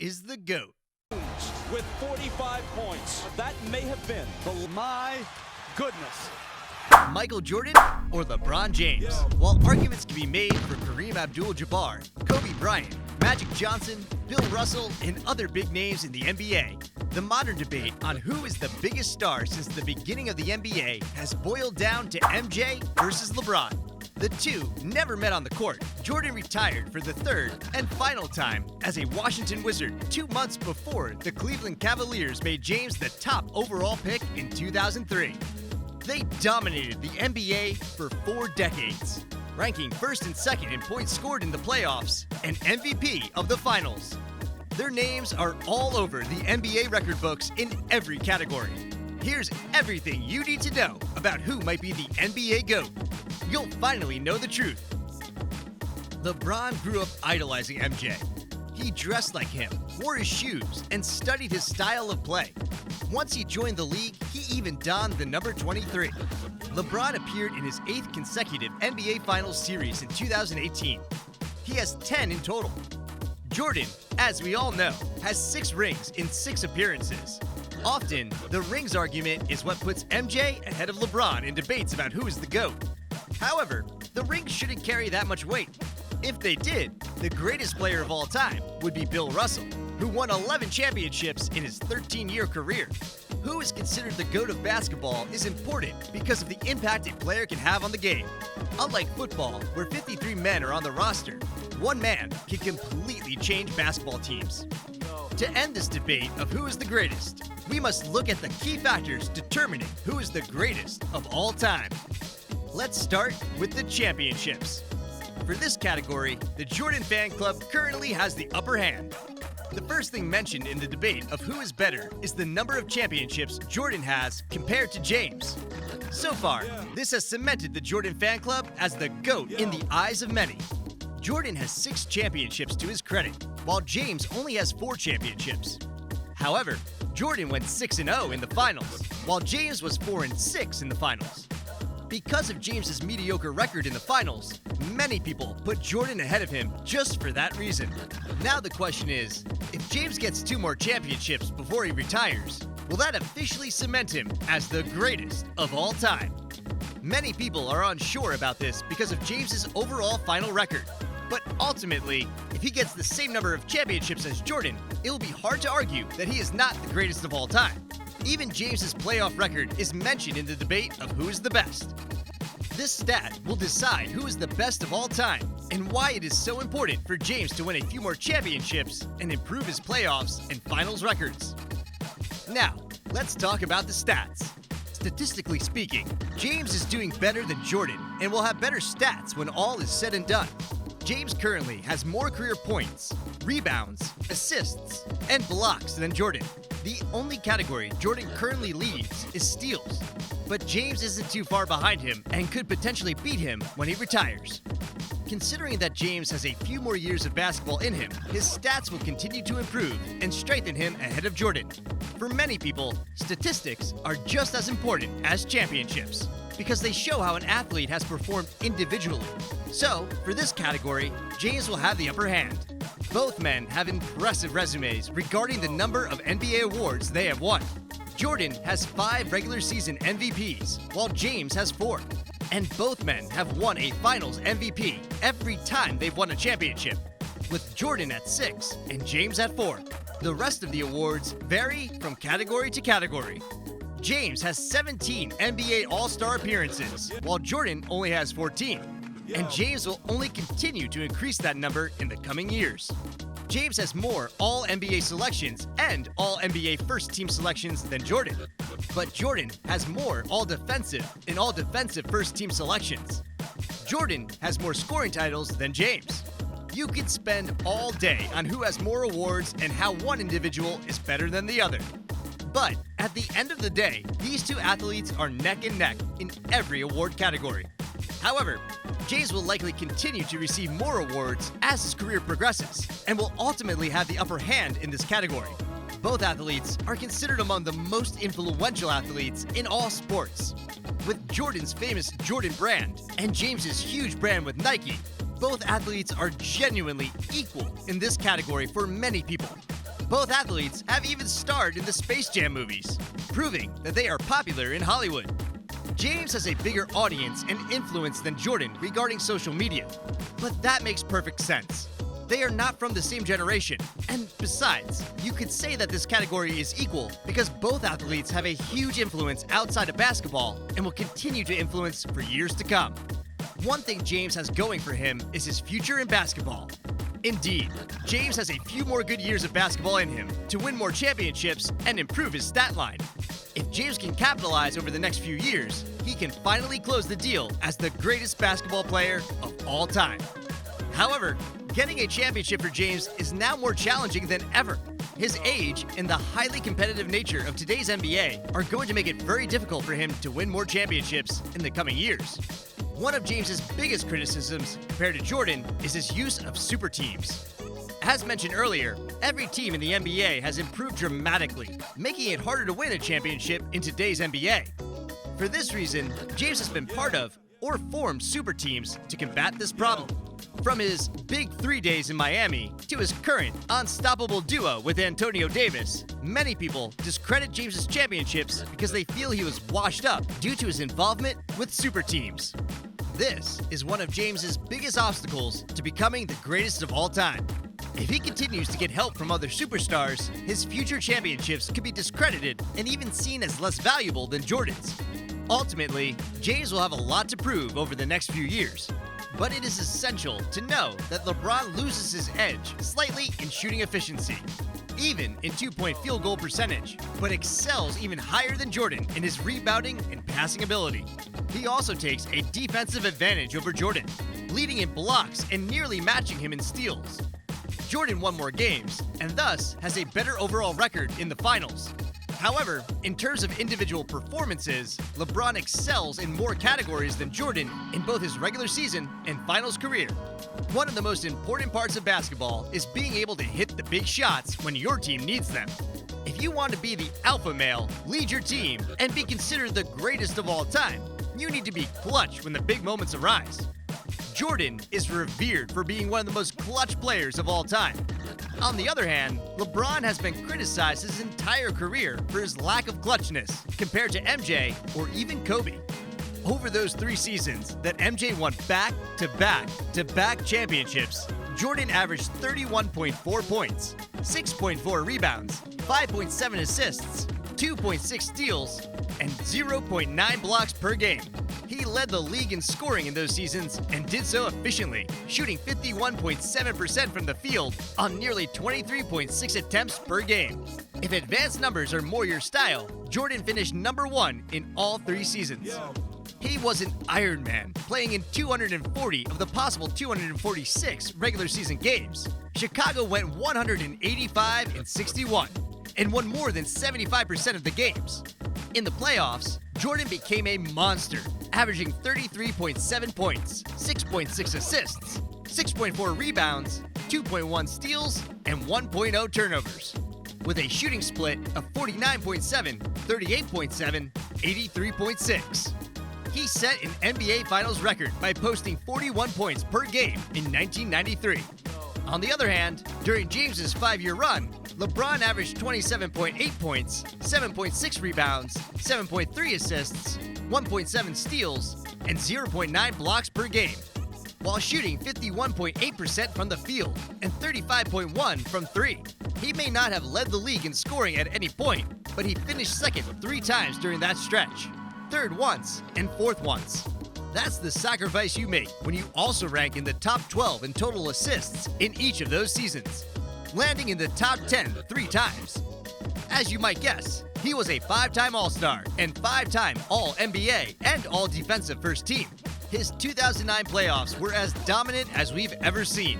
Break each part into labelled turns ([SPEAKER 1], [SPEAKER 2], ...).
[SPEAKER 1] is the GOAT?
[SPEAKER 2] With 45 points. That may have been
[SPEAKER 3] My goodness.
[SPEAKER 1] Michael Jordan or LeBron James? While arguments can be made for Kareem Abdul-Jabbar, Kobe Bryant, Magic Johnson, Bill Russell, and other big names in the NBA, the modern debate on who is the biggest star since the beginning of the NBA has boiled down to MJ versus LeBron. The two never met on the court. Jordan retired for the third and final time as a Washington Wizard 2 months before the Cleveland Cavaliers made James the top overall pick in 2003. They dominated the NBA for 4 decades, ranking first and second in points scored in the playoffs and MVP of the finals. Their names are all over the NBA record books in every category. Here's everything you need to know about who might be the NBA GOAT. You'll finally know the truth. LeBron grew up idolizing MJ. He dressed like him, wore his shoes, and studied his style of play. Once he joined the league, he even donned the number 23. LeBron appeared in his 8th consecutive NBA Finals series in 2018. He has 10 in total. Jordan, as we all know, has 6 rings in 6 appearances. Often, the rings argument is what puts MJ ahead of LeBron in debates about who is the GOAT. However, the rings shouldn't carry that much weight. If they did, the greatest player of all time would be Bill Russell, who won 11 championships in his 13-year career. Who is considered the GOAT of basketball is important because of the impact a player can have on the game. Unlike football, where 53 men are on the roster, one man can completely change basketball teams. To end this debate of who is the greatest, we must look at the key factors determining who is the greatest of all time. Let's start with the championships. For this category, the Jordan fan club currently has the upper hand. The first thing mentioned in the debate of who is better is the number of championships Jordan has compared to James. So far, this has cemented the Jordan fan club as the GOAT in the eyes of many. Jordan has 6 championships to his credit, while James only has 4 championships. However, Jordan went 6-0 in the finals, while James was 4-6 in the finals. Because of James's mediocre record in the finals, many people put Jordan ahead of him just for that reason. Now the question is, if James gets 2 more championships before he retires, will that officially cement him as the greatest of all time? Many people are unsure about this because of James's overall final record. But ultimately, if he gets the same number of championships as Jordan, it will be hard to argue that he is not the greatest of all time. Even James's playoff record is mentioned in the debate of who is the best. This stat will decide who is the best of all time and why it is so important for James to win a few more championships and improve his playoffs and finals records. Now, let's talk about the stats. Statistically speaking, James is doing better than Jordan and will have better stats when all is said and done. James currently has more career points, rebounds, assists, and blocks than Jordan. The only category Jordan currently leads is steals, but James isn't too far behind him and could potentially beat him when he retires. Considering that James has a few more years of basketball in him, his stats will continue to improve and strengthen him ahead of Jordan. For many people, statistics are just as important as championships because they show how an athlete has performed individually. So, for this category, James will have the upper hand. Both men have impressive resumes regarding the number of NBA awards they have won. Jordan has 5 regular season MVPs, while James has 4. And both men have won a Finals MVP every time they've won a championship, with Jordan at 6 and James at 4. The rest of the awards vary from category to category. James has 17 NBA All-Star appearances, while Jordan only has 14. And James will only continue to increase that number in the coming years. James has more All-NBA selections and All-NBA first-team selections than Jordan. But Jordan has more All-Defensive and All-Defensive first-team selections. Jordan has more scoring titles than James. You could spend all day on who has more awards and how one individual is better than the other. But at the end of the day, these two athletes are neck and neck in every award category. However, James will likely continue to receive more awards as his career progresses and will ultimately have the upper hand in this category. Both athletes are considered among the most influential athletes in all sports. With Jordan's famous Jordan brand and James's huge brand with Nike, both athletes are genuinely equal in this category for many people. Both athletes have even starred in the Space Jam movies, proving that they are popular in Hollywood. James has a bigger audience and influence than Jordan regarding social media, but that makes perfect sense. They are not from the same generation, and besides, you could say that this category is equal because both athletes have a huge influence outside of basketball and will continue to influence for years to come. One thing James has going for him is his future in basketball. Indeed, James has a few more good years of basketball in him to win more championships and improve his stat line. If James can capitalize over the next few years, he can finally close the deal as the greatest basketball player of all time. However, getting a championship for James is now more challenging than ever. His age and the highly competitive nature of today's NBA are going to make it very difficult for him to win more championships in the coming years. One of James's biggest criticisms compared to Jordan is his use of super teams. As mentioned earlier, every team in the NBA has improved dramatically, making it harder to win a championship in today's NBA. For this reason, James has been part of or formed super teams to combat this problem. From his Big 3 days in Miami to his current unstoppable duo with Antonio Davis, many people discredit James's championships because they feel he was washed up due to his involvement with super teams. This is one of James's biggest obstacles to becoming the greatest of all time. If he continues to get help from other superstars, his future championships could be discredited and even seen as less valuable than Jordan's. Ultimately, James will have a lot to prove over the next few years. But it is essential to know that LeBron loses his edge slightly in shooting efficiency, even in two-point field goal percentage, but excels even higher than Jordan in his rebounding and passing ability. He also takes a defensive advantage over Jordan, leading in blocks and nearly matching him in steals. Jordan won more games and thus has a better overall record in the finals. However, in terms of individual performances, LeBron excels in more categories than Jordan in both his regular season and finals career. One of the most important parts of basketball is being able to hit the big shots when your team needs them. If you want to be the alpha male, lead your team, and be considered the greatest of all time, you need to be clutch when the big moments arise. Jordan is revered for being one of the most clutch players of all time. On the other hand, LeBron has been criticized his entire career for his lack of clutchness compared to MJ or even Kobe. Over those 3 seasons that MJ won back-to-back championships, Jordan averaged 31.4 points, 6.4 rebounds, 5.7 assists, 2.6 steals, and 0.9 blocks per game. He led the league in scoring in those seasons and did so efficiently, shooting 51.7% from the field on nearly 23.6 attempts per game. If advanced numbers are more your style, Jordan finished number 1 in all 3 seasons. He was an Iron Man, playing in 240 of the possible 246 regular season games. Chicago went 185-61 and won more than 75% of the games. In the playoffs, Jordan became a monster, averaging 33.7 points, 6.6 assists, 6.4 rebounds, 2.1 steals, and 1.0 turnovers, with a shooting split of 49.7, 38.7, 83.6. He set an NBA Finals record by posting 41 points per game in 1993. On the other hand, during James's 5-year run, LeBron averaged 27.8 points, 7.6 rebounds, 7.3 assists, 1.7 steals, and 0.9 blocks per game, while shooting 51.8% from the field and 35.1% from 3. He may not have led the league in scoring at any point, but he finished second 3 times during that stretch, third once, and fourth once. That's the sacrifice you make when you also rank in the top 12 in total assists in each of those seasons, landing in the top 10 3 times. As you might guess, he was a 5-time All-Star and 5-time All-NBA and All-Defensive First Team. His 2009 playoffs were as dominant as we've ever seen,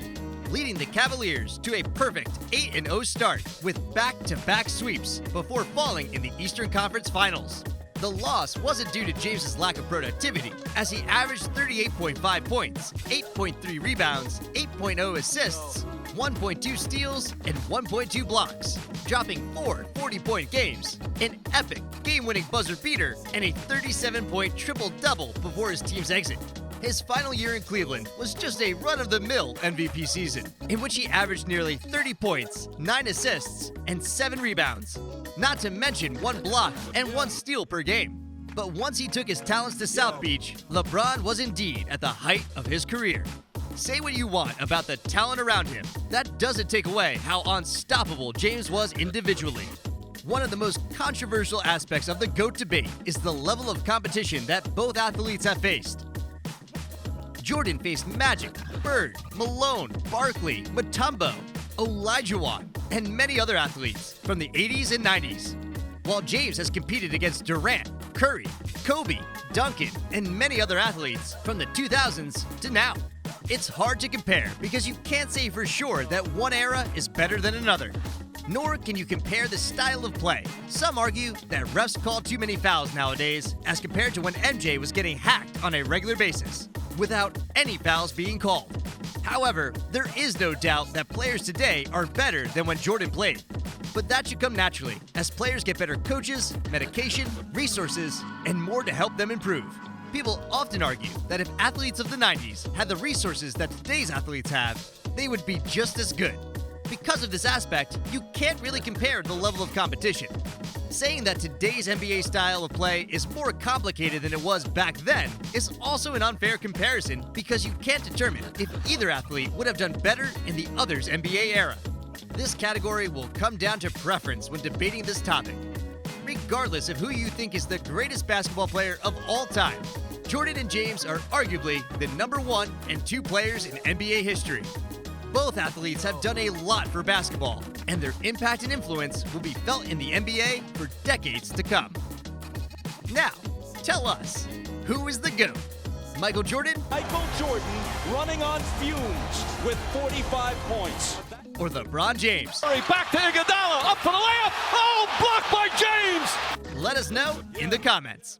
[SPEAKER 1] leading the Cavaliers to a perfect 8-0 start with back-to-back sweeps before falling in the Eastern Conference Finals. The loss wasn't due to James's lack of productivity, as he averaged 38.5 points, 8.3 rebounds, 8.0 assists, 1.2 steals, and 1.2 blocks, dropping 4 40-point games, an epic game-winning buzzer beater, and a 37-point triple-double before his team's exit. His final year in Cleveland was just a run-of-the-mill MVP season, in which he averaged nearly 30 points, 9 assists, and 7 rebounds. Not to mention 1 block and 1 steal per game. But once he took his talents to South Beach, LeBron was indeed at the height of his career. Say what you want about the talent around him, that doesn't take away how unstoppable James was individually. One of the most controversial aspects of the GOAT debate is the level of competition that both athletes have faced. Jordan faced Magic, Bird, Malone, Barkley, Mutombo, Olajuwon, and many other athletes from the 80s and 90s. While James has competed against Durant, Curry, Kobe, Duncan, and many other athletes from the 2000s to now. It's hard to compare because you can't say for sure that one era is better than another. Nor can you compare the style of play. Some argue that refs call too many fouls nowadays as compared to when MJ was getting hacked on a regular basis, without any fouls being called. However, there is no doubt that players today are better than when Jordan played. But that should come naturally, as players get better coaches, medication, resources, and more to help them improve. People often argue that if athletes of the 90s had the resources that today's athletes have, they would be just as good. Because of this aspect, you can't really compare the level of competition. Saying that today's NBA style of play is more complicated than it was back then is also an unfair comparison because you can't determine if either athlete would have done better in the other's NBA era. This category will come down to preference when debating this topic. Regardless of who you think is the greatest basketball player of all time, Jordan and James are arguably the number 1 and 2 players in NBA history. Both athletes have done a lot for basketball, and their impact and influence will be felt in the NBA for decades to come. Now, tell us, who is the GOAT? Michael Jordan?
[SPEAKER 2] Michael Jordan running on fumes with 45 points.
[SPEAKER 1] Or LeBron James?
[SPEAKER 3] Back to Iguodala, up for the layup. Oh, blocked by James.
[SPEAKER 1] Let us know in the comments.